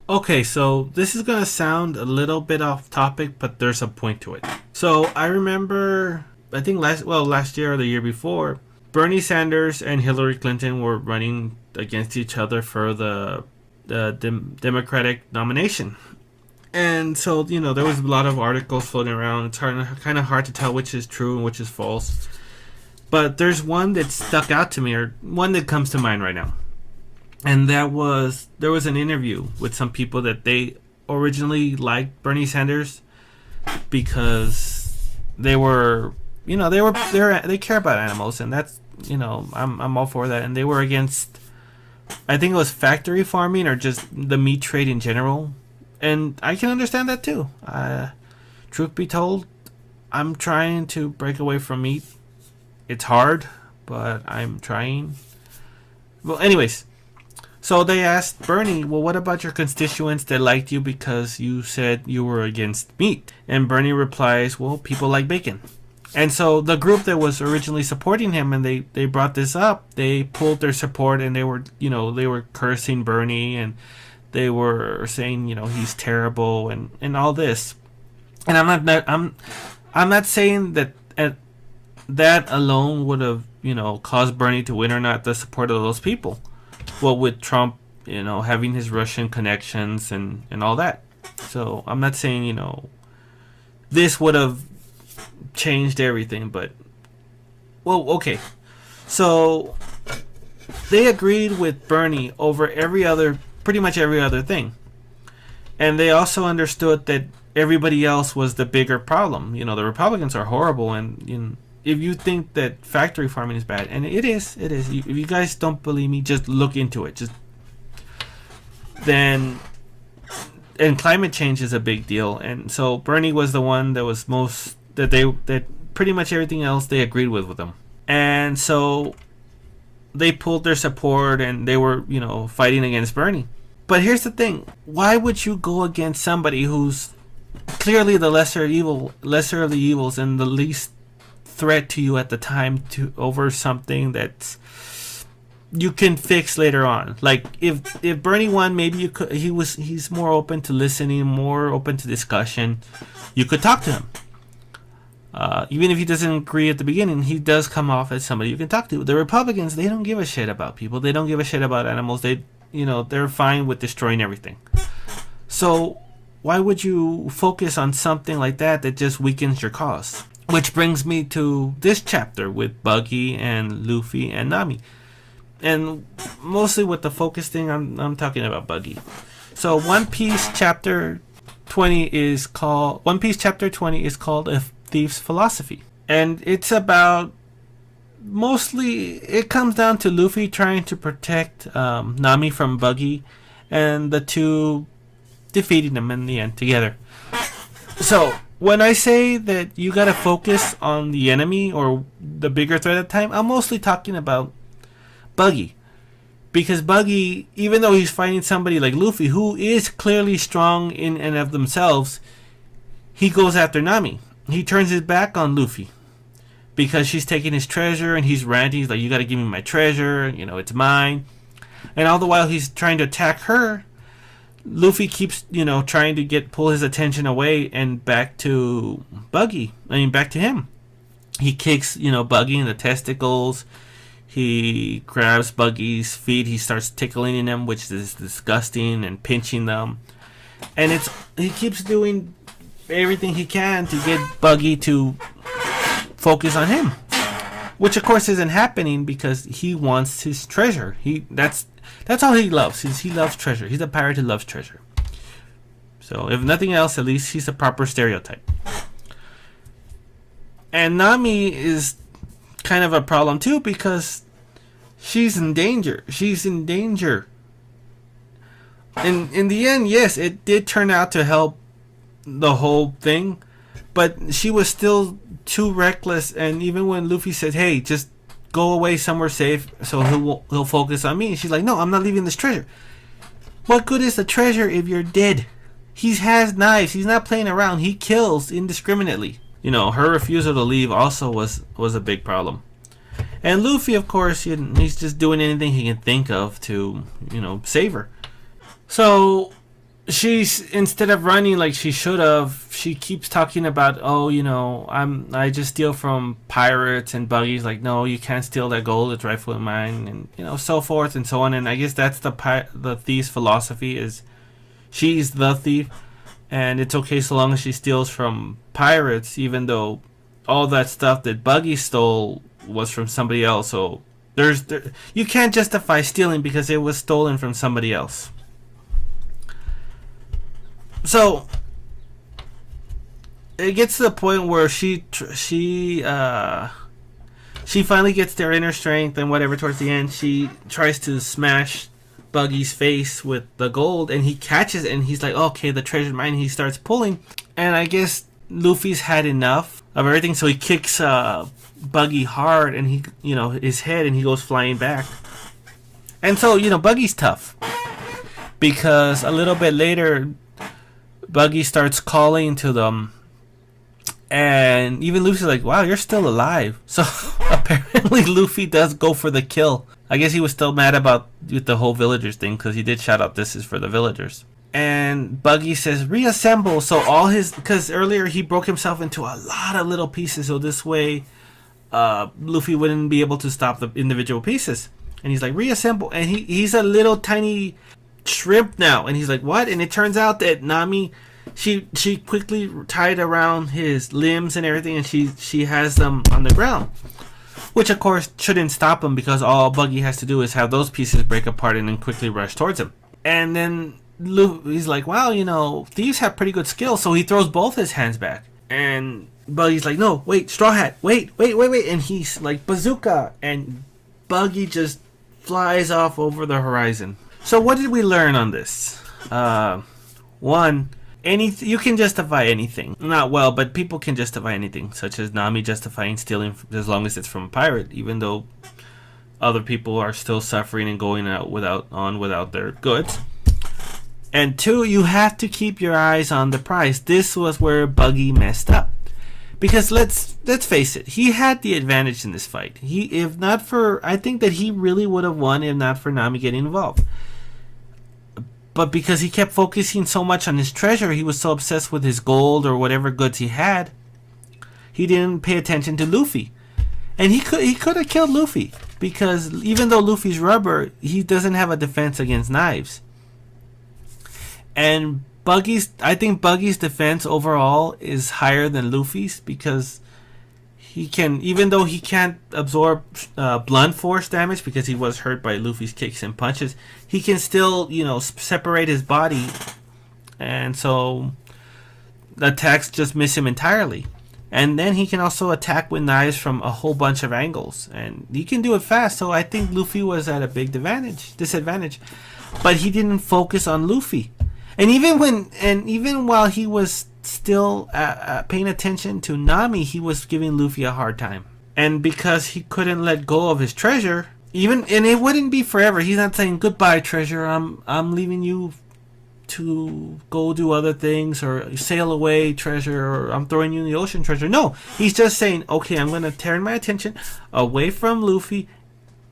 Okay, so this is gonna sound a little bit off topic, but there's a point to it. So I remember, I think last year or the year before, Bernie Sanders and Hillary Clinton were running against each other for the Democratic nomination. And so, there was a lot of articles floating around. It's kind of hard to tell which is true and which is false. But there's one that stuck out to me, or one that comes to mind right now. And there was an interview with some people that they originally liked Bernie Sanders because they care about animals, and that's, I'm all for that. And they were against, I think it was factory farming or just the meat trade in general, and I can understand that too. Truth be told, I'm trying to break away from meat. It's hard, but I'm trying. Well, anyways, so they asked Bernie, well, what about your constituents that liked you because you said you were against meat? And Bernie replies, well, people like bacon. And so the group that was originally supporting him, and they brought this up, they pulled their support, and they were cursing Bernie, and they were saying, he's terrible, and all this. And I'm not saying that that alone would have, caused Bernie to win or not, the support of those people. Well, with Trump, having his Russian connections and all that. So I'm not saying, this would have changed everything, but, well, okay. So they agreed with Bernie over pretty much every other thing. And they also understood that everybody else was the bigger problem. The Republicans are horrible, and if you think that factory farming is bad, and it is. If you guys don't believe me, just look into it. And climate change is a big deal, and so Bernie was the one that was that pretty much everything else they agreed with them, and so they pulled their support, and they were fighting against Bernie. But here's the thing: why would you go against somebody who's clearly the lesser of the evils, and the least threat to you at the time, over something that you can fix later on? Like if Bernie won, maybe he's more open to listening, more open to discussion. You could talk to him. Even if he doesn't agree at the beginning, he does come off as somebody you can talk to. The Republicans, they don't give a shit about people. They don't give a shit about animals. They're fine with destroying everything. So why would you focus on something like that just weakens your cause? Which brings me to this chapter with Buggy and Luffy and Nami. And mostly with the focus thing, I'm talking about Buggy. So One Piece chapter 20 is called A Thief's Philosophy. And it's about, mostly, it comes down to Luffy trying to protect Nami from Buggy, and the two defeating them in the end together. So when I say that you gotta focus on the enemy or the bigger threat at the time, I'm mostly talking about Buggy. Because Buggy, even though he's fighting somebody like Luffy, who is clearly strong in and of themselves, he goes after Nami. He turns his back on Luffy because she's taking his treasure, and he's ranting. He's like, you gotta give me my treasure, it's mine. And all the while he's trying to attack her, Luffy keeps, trying to pull his attention away and back to back to him. He kicks, Buggy in the testicles. He grabs Buggy's feet. He starts tickling them, which is disgusting, and pinching them. And he keeps doing everything he can to get Buggy to focus on him, which of course isn't happening because he wants his treasure. That's all he loves. He loves treasure. He's a pirate who loves treasure. So if nothing else, at least he's a proper stereotype. And Nami is kind of a problem too because she's in danger. And in the end, yes, it did turn out to help the whole thing, but she was still too reckless. And even when Luffy said, hey, just go away somewhere safe so he'll focus on me, and she's like, no, I'm not leaving this treasure. What good is the treasure if you're dead? He has knives. He's not playing around. He kills indiscriminately. Her refusal to leave also was a big problem. And Luffy, of course, he's just doing anything he can think of to, save her. So she's, instead of running like she should have, she keeps talking about, oh, I just steal from pirates, and Buggy's like, no, you can't steal that gold, it's rightfully mine, and so forth and so on. And I guess that's the thief's philosophy, is she's the thief, and it's okay so long as she steals from pirates, even though all that stuff that Buggy stole was from somebody else. So you can't justify stealing because it was stolen from somebody else. So it gets to the point where she finally gets their inner strength and whatever. Towards the end, she tries to smash Buggy's face with the gold, and he catches it, and he's like, okay, the treasure's mine. He starts pulling, and I guess Luffy's had enough of everything, so he kicks Buggy hard, and his head, and he goes flying back. And so Buggy's tough, because a little bit later Buggy starts calling to them, and even Luffy's like, wow, you're still alive. So apparently Luffy does go for the kill. I guess he was still mad about with the whole villagers thing, because he did shout out, this is for the villagers. And Buggy says, reassemble. So because earlier he broke himself into a lot of little pieces, so this way Luffy wouldn't be able to stop the individual pieces. And he's like, reassemble. And he's a little tiny shrimp now. And he's like, what? And it turns out that Nami, she quickly tied around his limbs and everything, and she has them on the ground. Which, of course, shouldn't stop him, because all Buggy has to do is have those pieces break apart and then quickly rush towards him. And then he's like, wow, thieves have pretty good skill. So he throws both his hands back. And Buggy's like, no, wait, Straw Hat, wait. And he's like, bazooka. And Buggy just flies off over the horizon. So what did we learn on this? One, you can justify anything. Not well, but people can justify anything, such as Nami justifying stealing as long as it's from a pirate, even though other people are still suffering and going out without their goods. And two, you have to keep your eyes on the prize. This was where Buggy messed up, because let's face it, he had the advantage in this fight. I think that he really would have won if not for Nami getting involved. But because he kept focusing so much on his treasure, he was so obsessed with his gold or whatever goods he had, he didn't pay attention to Luffy. And he could have killed Luffy, because even though Luffy's rubber, he doesn't have a defense against knives. And I think Buggy's defense overall is higher than Luffy's, because he can, even though he can't absorb blunt force damage because he was hurt by Luffy's kicks and punches, he can still, separate his body, and so the attacks just miss him entirely. And then he can also attack with knives from a whole bunch of angles, and he can do it fast. So I think Luffy was at a big disadvantage, but he didn't focus on Luffy. And even while he was still paying attention to Nami, he was giving Luffy a hard time. And because he couldn't let go of his treasure, and it wouldn't be forever. He's not saying goodbye, treasure. I'm leaving you to go do other things, or sail away, treasure, or I'm throwing you in the ocean, treasure. No, he's just saying, okay, I'm gonna turn my attention away from Luffy,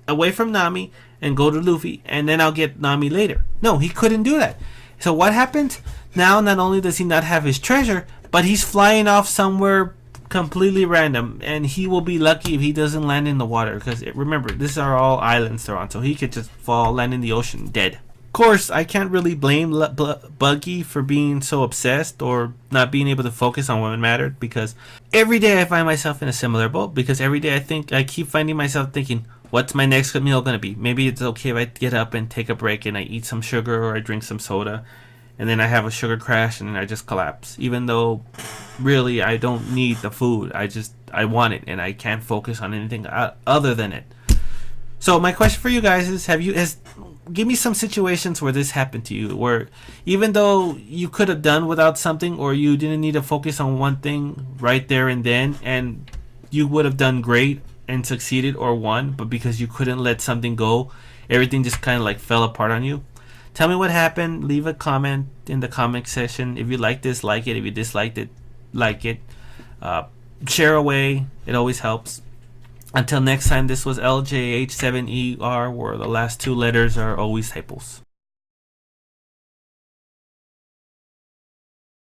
away from Nami, and go to Luffy, and then I'll get Nami later. No, he couldn't do that. So what happened? Now not only does he not have his treasure, but he's flying off somewhere completely random, and he will be lucky if he doesn't land in the water, because remember, these are all islands they're on, so he could just land in the ocean dead. Of course, I can't really blame Buggy for being so obsessed or not being able to focus on what mattered, because every day I find myself in a similar boat, because every day I keep finding myself thinking, what's my next meal going to be? Maybe it's okay if I get up and take a break and I eat some sugar or I drink some soda, and then I have a sugar crash and then I just collapse, even though really I don't need the food. I want it, and I can't focus on anything other than it. So my question for you guys is, give me some situations where this happened to you, where even though you could have done without something, or you didn't need to focus on one thing right there and then, and you would have done great and succeeded or won, but because you couldn't let something go, everything just kind of like fell apart on you. Tell me what happened. Leave a comment in the comment section. If you like this, like it. If you disliked it, like it. Share away. It always helps. Until next time, this was LJH7ER, where the last two letters are always typos.